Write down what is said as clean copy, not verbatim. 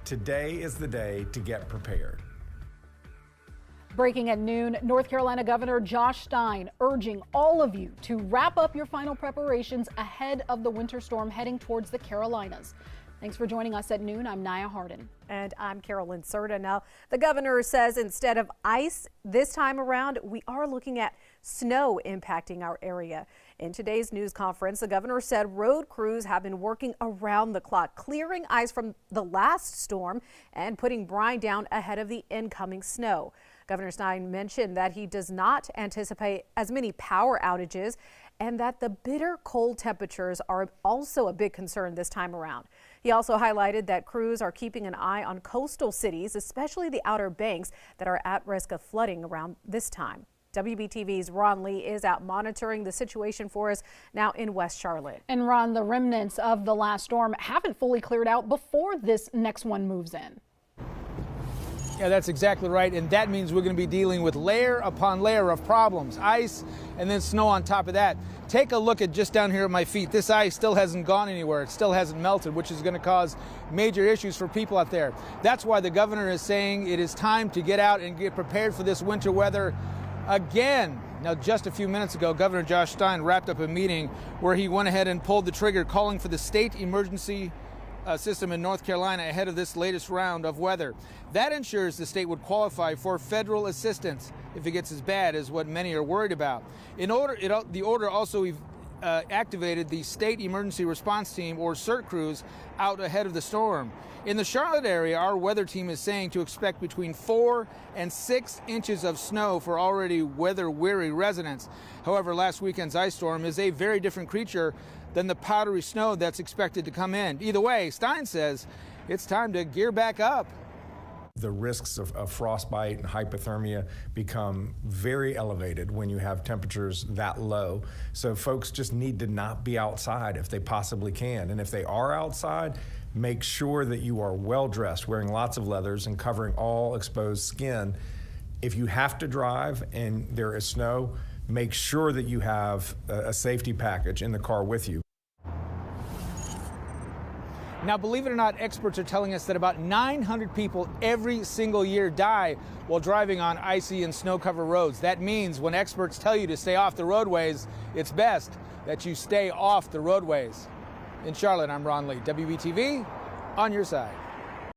Today is the day to get prepared. Breaking at noon, North Carolina Governor Josh Stein urging all of you to wrap up your final preparations ahead of the winter storm heading towards the Carolinas. Thanks for joining us at noon. I'm Naya Hardin. And I'm Carolyn Serta. Now, the governor says instead of ice this time around, we are looking at snow impacting our area. In today's news conference, the governor said road crews have been working around the clock, clearing ice from the last storm and putting brine down ahead of the incoming snow. Governor Stein mentioned that he does not anticipate as many power outages and that the bitter cold temperatures are also a big concern this time around. He also highlighted that crews are keeping an eye on coastal cities, especially the Outer Banks, that are at risk of flooding around this time. WBTV's Ron Lee is out monitoring the situation for us now in West Charlotte. And Ron, the remnants of the last storm haven't fully cleared out before this next one moves in. Yeah, that's exactly right. And that means we're going to be dealing with layer upon layer of problems, ice and then snow on top of that. Take a look at just down here at my feet. This ice still hasn't gone anywhere. It still hasn't melted, which is going to cause major issues for people out there. That's why the governor is saying it is time to get out and get prepared for this winter weather again. Now, just a few minutes ago, Governor Josh Stein wrapped up a meeting where he went ahead and pulled the trigger, calling for the state emergency system in North Carolina ahead of this latest round of weather. That ensures the state would qualify for federal assistance if it gets as bad as what many are worried about. The order also activated the State Emergency Response Team, or CERT crews, out ahead of the storm. In the Charlotte area, our weather team is saying to expect between 4 and 6 inches of snow for already weather-weary residents. However, last weekend's ice storm is a very different creature than the powdery snow that's expected to come in. Either way, Stein says it's time to gear back up. The risks of frostbite and hypothermia become very elevated when you have temperatures that low. So folks just need to not be outside if they possibly can. And if they are outside, make sure that you are well dressed, wearing lots of leathers and covering all exposed skin. If you have to drive and there is snow, make sure that you have a safety package in the car with you. Now, believe it or not, experts are telling us that about 900 people every single year die while driving on icy and snow-covered roads. That means when experts tell you to stay off the roadways, it's best that you stay off the roadways. In Charlotte, I'm Ron Lee, WBTV, on your side.